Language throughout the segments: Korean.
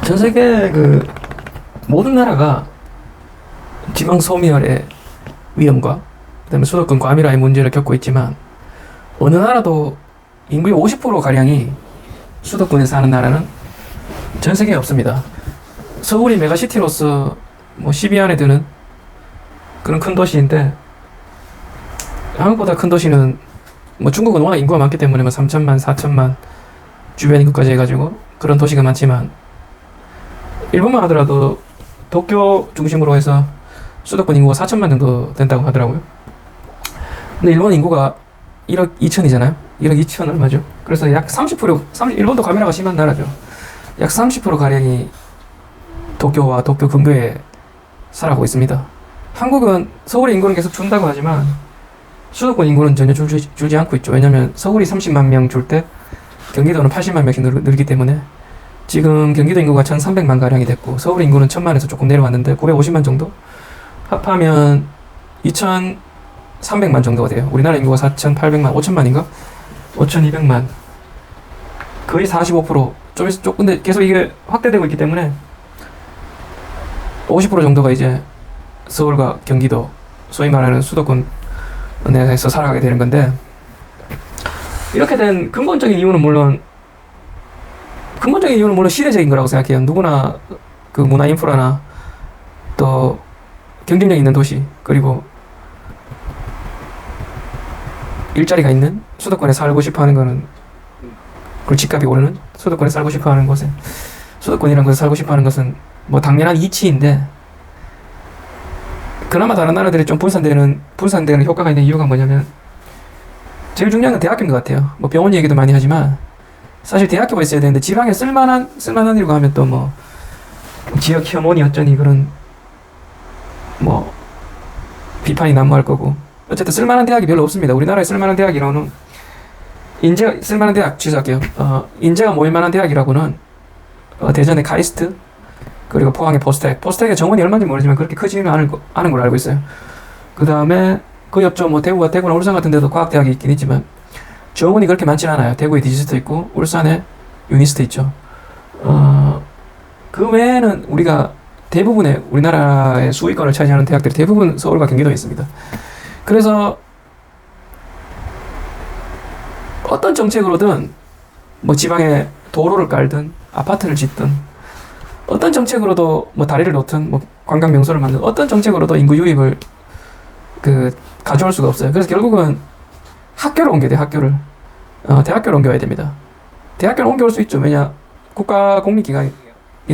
전 세계 그 모든 나라가 지방 소멸의 위험과 그다음에 수도권 과밀화의 문제를 겪고 있지만 어느 나라도 인구의 50% 가량이 수도권에 사는 나라는 전 세계에 없습니다. 서울이 메가시티로서 뭐 10위 안에 드는 그런 큰 도시인데 한국보다 큰 도시는 뭐 중국은 워낙 인구가 많기 때문에 뭐 3천만, 4천만 주변 인구까지 해가지고 그런 도시가 많지만 일본만 하더라도 도쿄 중심으로 해서 수도권 인구가 4천만 정도 된다고 하더라고요. 근데 일본 인구가 1억 2천이잖아요. 1억 2천 얼마죠? 그래서 약 30%, 일본도 과밀화가 심한 나라죠. 약 30% 가량이 도쿄와 도쿄 근교에 살아가고 있습니다. 한국은 서울의 인구는 계속 준다고 하지만 수도권 인구는 전혀 줄지 않고 있죠. 왜냐면 서울이 30만 명 줄 때 경기도는 80만 명씩 늘기 때문에 지금 경기도 인구가 1,300만 가량이 됐고 서울 인구는 1,000만에서 조금 내려왔는데 950만 정도? 합하면 2,300만 정도가 돼요. 우리나라 인구가 4,800만, 5,000만인가? 5,200만. 거의 45%. 근데 계속 이게 확대되고 있기 때문에 50% 정도가 이제 서울과 경기도, 소위 말하는 수도권 내에서 살아가게 되는 건데, 이렇게 된 근본적인 이유는 물론 시대적인 거라고 생각해요. 누구나 그 문화 인프라나 또 경쟁력 있는 도시, 그리고 일자리가 있는 수도권에 살고 싶어 하는 거는, 그리고 집값이 오르는 수도권에 살고 싶어 하는 곳에, 수도권이라는 곳에 살고 싶어 하는 것은 뭐 당연한 이치인데, 그나마 다른 나라들이 좀 분산되는 효과가 있는 이유가 뭐냐면, 제일 중요한 건 대학교인 것 같아요. 뭐 병원 얘기도 많이 하지만, 사실 대학교가 있어야 되는데, 지방에 쓸만한 일이라고 하면 또 뭐, 지역 혐오니 어쩌니 그런, 뭐, 비판이 난무할 거고. 어쨌든 쓸만한 대학이 별로 없습니다. 우리나라에 쓸만한 대학이라고는, 쓸만한 대학 취소할게요. 인재가 모일 만한 대학이라고는, 대전의 카이스트, 그리고 포항의 포스텍의 정원이 얼마인지 모르지만 그렇게 크지는 않은 걸로 알고 있어요. 그 다음에 그 옆쪽 뭐 대구나 울산 같은 데도 과학대학이 있긴 있지만 정원이 그렇게 많지는 않아요. 대구에 디지스트 있고 울산에 유니스트 있죠. 그 외에는 대부분의 우리나라의 수익권을 차지하는 대학들이 대부분 서울과 경기도에 있습니다. 그래서 어떤 정책으로든 뭐 지방에 도로를 깔든 아파트를 짓든 어떤 정책으로도 뭐 다리를 놓든 뭐 관광 명소를 만든 어떤 정책으로도 인구 유입을 가져올 수가 없어요. 그래서 결국은 학교를 옮겨야 돼요. 대학교를 옮겨야 됩니다. 대학교를 옮겨올 수 있죠. 왜냐, 국가 공립기관인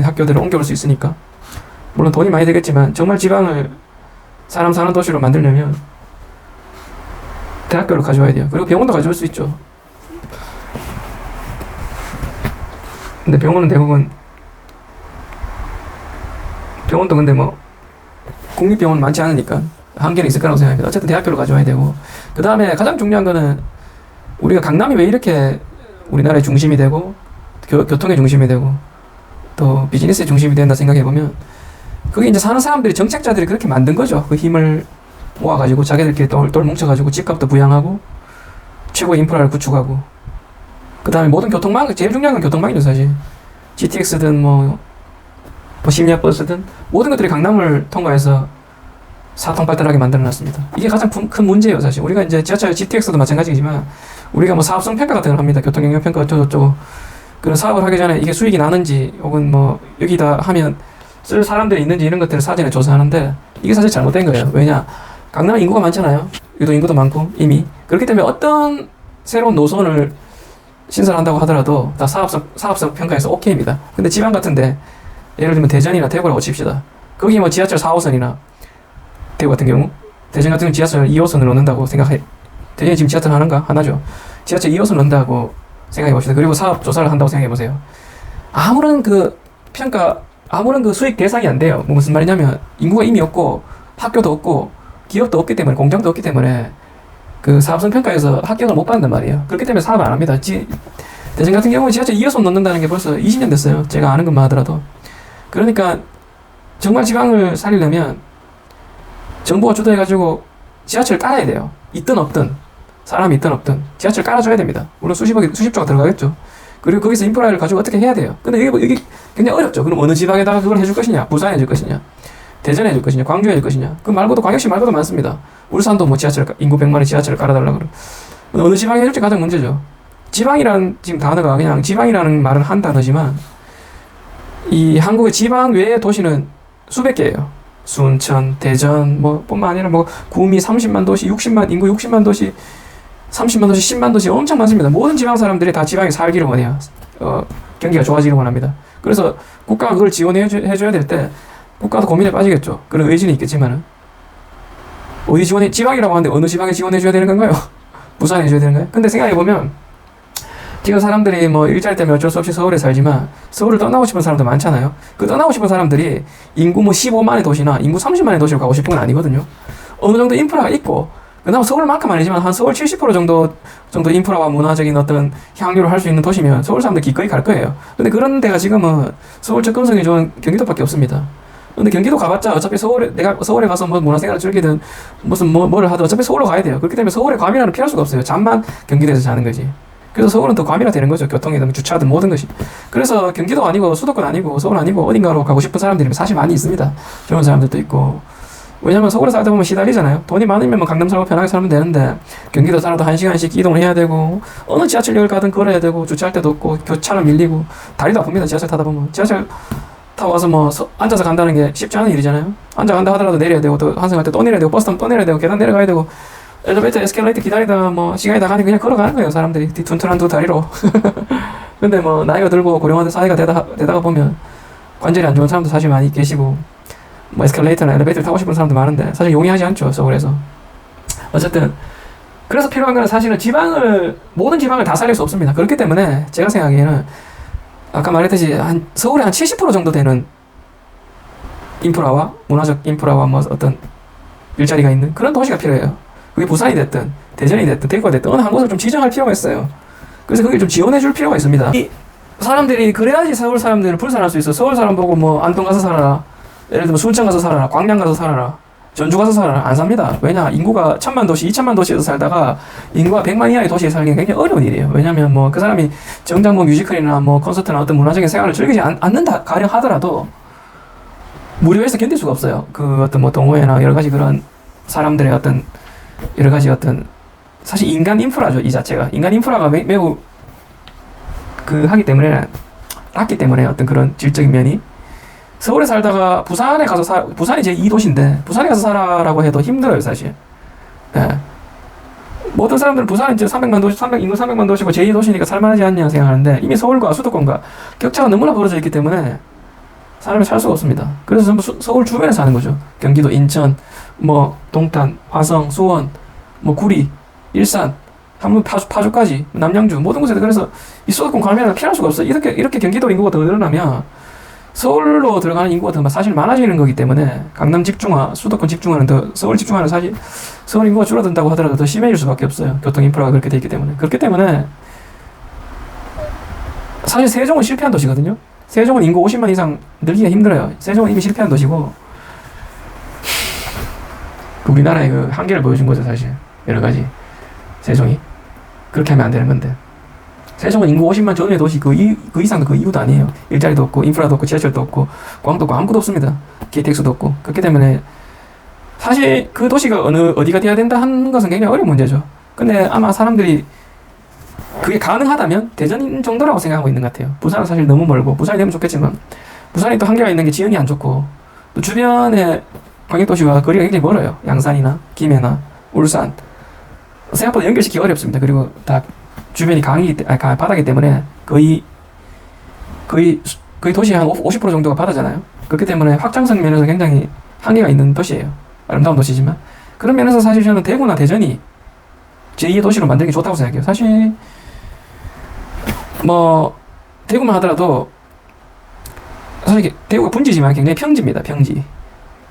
학교들을 옮겨올 수 있으니까. 물론 돈이 많이 되겠지만 정말 지방을 사람 사는 도시로 만들려면 대학교를 가져와야 돼요. 그리고 병원도 가져올 수 있죠. 근데 병원도 근데 뭐 국립병원 많지 않으니까 한계는 있을 거라고 생각합니다. 어쨌든 대학교를 가져와야 되고, 그 다음에 가장 중요한 거는 우리가 강남이 왜 이렇게 우리나라의 중심이 되고 교통의 중심이 되고 또 비즈니스의 중심이 된다 생각해보면, 그게 이제 사는 사람들이, 정책자들이 그렇게 만든 거죠. 그 힘을 모아가지고 자기들끼리 똘똘 뭉쳐가지고 집값도 부양하고 최고의 인프라를 구축하고, 그 다음에 모든 교통망, 제일 중요한 건 교통망이죠 사실. GTX든 뭐 심야버스든 모든 것들이 강남을 통과해서 사통팔달하게 만들어놨습니다. 이게 가장 큰 문제예요 사실. 우리가 이제 지하철 GTX도 마찬가지지만 우리가 뭐 사업성 평가 같은 걸 합니다. 교통영향평가 어쩌고저쩌고. 그런 사업을 하기 전에 이게 수익이 나는지 혹은 뭐 여기다 하면 쓸 사람들이 있는지 이런 것들을 사전에 조사하는데, 이게 사실 잘못된 거예요. 왜냐, 강남에 인구가 많잖아요. 여기도 인구도 많고 이미. 그렇기 때문에 어떤 새로운 노선을 신설한다고 하더라도 다 사업성 평가에서 오케이입니다. 근데 지방 같은데, 예를 들면 대전이나 대구라고 칩시다. 거기 뭐 지하철 4호선이나 대구 같은 경우, 대전 같은 경우 지하철 2호선을 넣는다고 생각해. 대전이 지금 지하철 하나죠. 지하철 2호선 넣는다고 생각해 봅시다. 그리고 사업 조사를 한다고 생각해 보세요. 아무런 그 수익 대상이 안 돼요. 뭐 무슨 말이냐면, 인구가 이미 없고 학교도 없고 기업도 없기 때문에, 공장도 없기 때문에 그 사업성 평가에서 합격을 못 받는단 말이에요. 그렇기 때문에 사업을 안 합니다. 대전 같은 경우에 지하철 2호선 넣는다는 게 벌써 20년 됐어요. 제가 아는 것만 하더라도. 그러니까 정말 지방을 살리려면 정부가 주도해가지고 지하철을 깔아야 돼요. 있든 없든, 사람이 있든 없든 지하철 깔아줘야 됩니다. 물론 수십조가 들어가겠죠. 그리고 거기서 인프라를 가지고 어떻게 해야 돼요. 근데 이게 굉장히 어렵죠. 그럼 어느 지방에다가 그걸 해줄 것이냐? 부산에 해줄 것이냐? 대전에 해줄 것이냐? 광주에 해줄 것이냐? 그 말고도 광역시 말고도 많습니다. 울산도 뭐 지하철 인구 100만의 지하철을 깔아달라 그러. 어느 지방에 해줄지 가장 문제죠. 지방이라는 지금 단어가 그냥 지방이라는 말은 한 단어지만 이 한국의 지방 외의 도시는 수백 개예요. 순천, 대전 뭐 뿐만 아니라 뭐 구미 30만 도시, 60만 인구 60만 도시, 30만 도시, 10만 도시 엄청 많습니다. 모든 지방 사람들이 다 지방에 살기를 원해요. 경기가 좋아지기를 원합니다. 그래서 국가가 그걸 지원해줘야 될 때 국가도 고민에 빠지겠죠. 그런 의지는 있겠지만은 어디 지원해 지방이라고 하는데 어느 지방에 지원해줘야 되는 건가요? 부산에 해줘야 되는 거예요? 근데 생각해보면 지금 사람들이 뭐 일자리 때문에 어쩔 수 없이 서울에 살지만 서울을 떠나고 싶은 사람도 많잖아요. 그 떠나고 싶은 사람들이 인구 뭐 15만의 도시나 인구 30만의 도시로 가고 싶은 건 아니거든요. 어느 정도 인프라가 있고 그나마 서울만큼 아니지만 한 서울 70% 정도 인프라와 문화적인 어떤 향유를 할 수 있는 도시면 서울 사람들 기꺼이 갈 거예요. 근데 그런 데가 지금은 서울 접근성이 좋은 경기도밖에 없습니다. 근데 경기도 가봤자 어차피 내가 서울에 가서 뭐 문화생활을 즐기든 무슨 뭐를 하든 어차피 서울로 가야 돼요. 그렇기 때문에 서울에 과밀화는 피할 수가 없어요. 잠만 경기도에서 자는 거지. 그래서 서울은 더 과밀화 되는 거죠. 교통이든 주차든 모든 것이. 그래서 경기도 아니고 수도권 아니고 서울 아니고 어딘가로 가고 싶은 사람들이 사실 많이 있습니다. 젊은 사람들도 있고. 왜냐면 서울에 살다 보면 시달리잖아요. 돈이 많으면 뭐 강남 살고 편하게 살면 되는데 경기도 살아도 1시간씩 이동을 해야 되고 어느 지하철역을 가든 걸어야 되고 주차할 데도 없고 교차로 밀리고 다리도 아픕니다. 지하철 타다 보면. 지하철 타고 와서 뭐 앉아서 간다는 게 쉽지 않은 일이잖아요. 앉아 간다 하더라도 내려야 되고 또 환승할 때 또 내려야 되고 버스 타면 또 내려야 되고 계단 내려가야 되고 엘리베이터 에스컬레이터 기다리다가 뭐 시간이 다 가니 그냥 걸어가는 거예요. 사람들이 둔둔한 두 다리로. 근데 뭐 나이가 들고 고령화된 사회가 되다가 보면 관절이 안 좋은 사람도 사실 많이 계시고 뭐 에스컬레이터나 엘리베이터를 타고 싶은 사람도 많은데 사실 용이하지 않죠. 서울에서. 어쨌든 그래서 필요한 건 사실은 모든 지방을 다 살릴 수 없습니다. 그렇기 때문에 제가 생각하기에는 아까 말했듯이 서울의 한 70% 정도 되는 인프라와 문화적 인프라와 뭐 어떤 일자리가 있는 그런 도시가 필요해요. 그게 부산이 됐든 대전이 됐든 대구가 됐든 어느 한 곳을 좀 지정할 필요가 있어요. 그래서 그게 좀 지원해 줄 필요가 있습니다. 이 사람들이 그래야지 서울 사람들을 불산할 수 있어. 서울 사람 보고 뭐 안동 가서 살아라, 예를 들면 순천 가서 살아라, 광양 가서 살아라, 전주 가서 살아라 안 삽니다. 왜냐? 인구가 1000만 도시, 2000만 도시에서 살다가 인구가 100만 이하의 도시에 살기는 굉장히 어려운 일이에요. 왜냐면 뭐 그 사람이 정작 뭐 뮤지컬이나 뭐 콘서트나 어떤 문화적인 생활을 즐기지 않는다 가령 하더라도 무료에서 견딜 수가 없어요. 그 어떤 뭐 동호회나 여러 가지 그런 사람들의 어떤 여러 가지 어떤 사실 인간 인프라죠. 이 자체가 인간 인프라가 매우 하기 때문에 어떤 그런 질적인 면이 서울에 살다가 부산에 가서 부산이 제 2도시인데 부산에 가서 살아라고 해도 힘들어요 사실. 예. 모든 사람들은 부산이 이제 300만 도시, 인구 300만 도시고 제2도시니까 살만하지 않냐 생각하는데 이미 서울과 수도권과 격차가 너무나 벌어져 있기 때문에 사람이 살 수가 없습니다. 그래서 전부 서울 주변에 사는 거죠. 경기도 인천, 뭐 동탄, 화성, 수원, 뭐 구리, 일산, 한문 파주까지 남양주 모든 곳에 그래서 이 수도권 과밀화가 피할 수가 없어요. 이렇게 경기도 인구가 더 늘어나면 서울로 들어가는 인구가 더 사실 많아지는 거기 때문에 강남 집중화, 수도권 집중화는 더 서울 집중화는 사실 서울 인구가 줄어든다고 하더라도 더 심해질 수밖에 없어요. 교통 인프라가 그렇게 돼 있기 때문에. 그렇기 때문에 사실 세종은 실패한 도시거든요. 세종은 인구 50만 이상 늘기가 힘들어요. 세종은 이미 실패한 도시고 우리나라의 그 한계를 보여준 거죠 사실. 여러 가지 세종이 그렇게 하면 안 되는 건데 세종은 인구 50만 전후의 도시 그 이상도 그 이유도 아니에요. 일자리도 없고 인프라도 없고 지하철도 없고 공항도 없고 아무것도 없습니다. KTX도 없고 그렇기 때문에 사실 그 도시가 어디가 돼야 된다 하는 것은 굉장히 어려운 문제죠. 근데 아마 사람들이 그게 가능하다면 대전 정도라고 생각하고 있는 것 같아요. 부산은 사실 너무 멀고 부산이 되면 좋겠지만 부산이 또 한계가 있는 게 지형이 안 좋고 또 주변에 광역도시와 거리가 굉장히 멀어요. 양산이나 김해나 울산 생각보다 연결시키기 어렵습니다. 그리고 다 주변이 바다이기 때문에 거의 도시의 한 50% 정도가 바다잖아요. 그렇기 때문에 확장성 면에서 굉장히 한계가 있는 도시예요. 아름다운 도시지만 그런 면에서 사실 저는 대구나 대전이 제2의 도시로 만들기 좋다고 생각해요. 사실 뭐 대구만 하더라도 사실 대구가 분지지만 굉장히 평지입니다.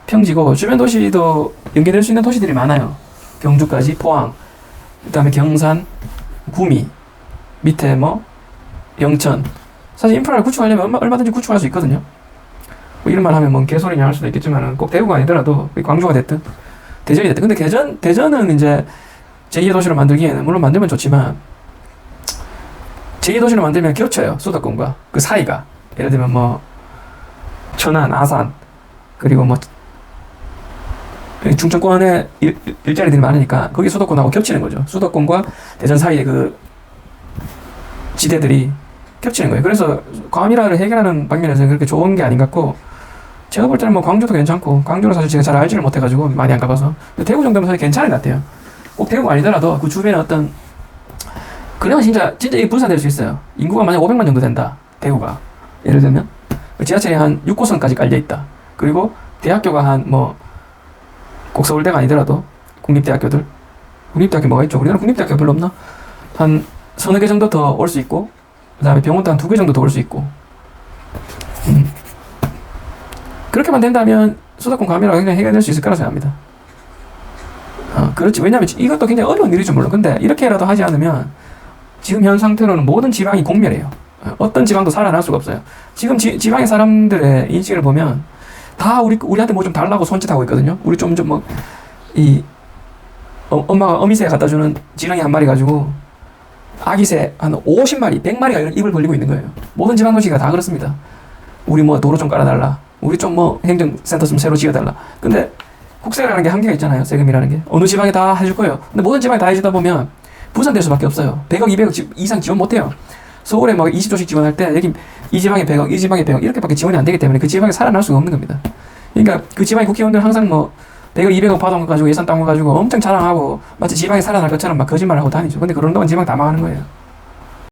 평지고 주변 도시도 연계될 수 있는 도시들이 많아요. 경주까지 포항, 그다음에 경산, 구미, 밑에 뭐 영천. 사실 인프라를 구축하려면 얼마든지 구축할 수 있거든요. 뭐 이런 말 하면 뭐 개소리냐 할 수도 있겠지만 꼭 대구가 아니더라도 광주가 됐든 대전이 됐든 근데 대전은 이제 제2의 도시로 만들기에는 물론 만들면 좋지만 제2도시를 만들면 겹쳐요. 수도권과 그 사이가. 예를 들면 뭐 천안, 아산, 그리고 뭐 중천권에 일자리들이 많으니까 거기 수도권하고 겹치는 거죠. 수도권과 대전 사이의 그 지대들이 겹치는 거예요. 그래서 과밀화를 해결하는 방면에서는 그렇게 좋은 게 아닌 것 같고, 제가 볼 때는 뭐 광주도 괜찮고, 광주는 사실 제가 잘 알지를 못해가지고 많이 안 가봐서, 대구 정도면 사실 괜찮은 것 같아요. 꼭 대구가 아니더라도 그 주변에 어떤, 그러면 진짜 이 분산될 수 있어요. 인구가 만약 500만 정도 된다, 대구가. 예를 들면 지하철이 한 6호선까지 깔려 있다. 그리고 대학교가 한 뭐 꼭 서울대가 아니더라도 국립대학교들, 국립대학교 뭐가 있죠? 우리나라 국립대학교 별로 없나? 한 서너 개 정도 더 올 수 있고, 그 다음에 병원도 한 2개 정도 더 올 수 있고. 그렇게만 된다면 수도권 과밀화가 굉장히 해결될 수 있을 거라고 생각합니다. 그렇지. 왜냐면 이것도 굉장히 어려운 일이죠, 물론. 근데 이렇게라도 하지 않으면 지금 현 상태로는 모든 지방이 공멸해요. 어떤 지방도 살아날 수가 없어요. 지금 지방의 사람들의 인식을 보면 다 우리한테 뭐 좀 달라고 손짓하고 있거든요. 우리 좀 뭐 엄마가 어미새 갖다 주는 지렁이 한 마리 가지고 아기새 한 50마리, 100마리가 이런 입을 벌리고 있는 거예요. 모든 지방 도시가 다 그렇습니다. 우리 뭐 도로 좀 깔아달라. 우리 좀 뭐 행정센터 좀 새로 지어달라. 근데 국세라는 게 한계가 있잖아요. 세금이라는 게. 어느 지방에 다 해줄 거예요. 근데 모든 지방에 다 해주다 보면 분산될 수밖에 없어요. 100억, 200억 이상 지원 못해요. 서울에 막 20조씩 지원할 때 여기 이 지방에 100억, 이 지방에 100억 이렇게밖에 지원이 안 되기 때문에 그 지방에 살아날 수가 없는 겁니다. 그러니까 그 지방의 국회의원들 항상 뭐 100억, 200억 받아가지고 예산 따고 가지고 엄청 자랑하고 마치 지방에 살아날 것처럼 막 거짓말하고 다니죠. 근데 그런 동안 지방 다 망하는 거예요.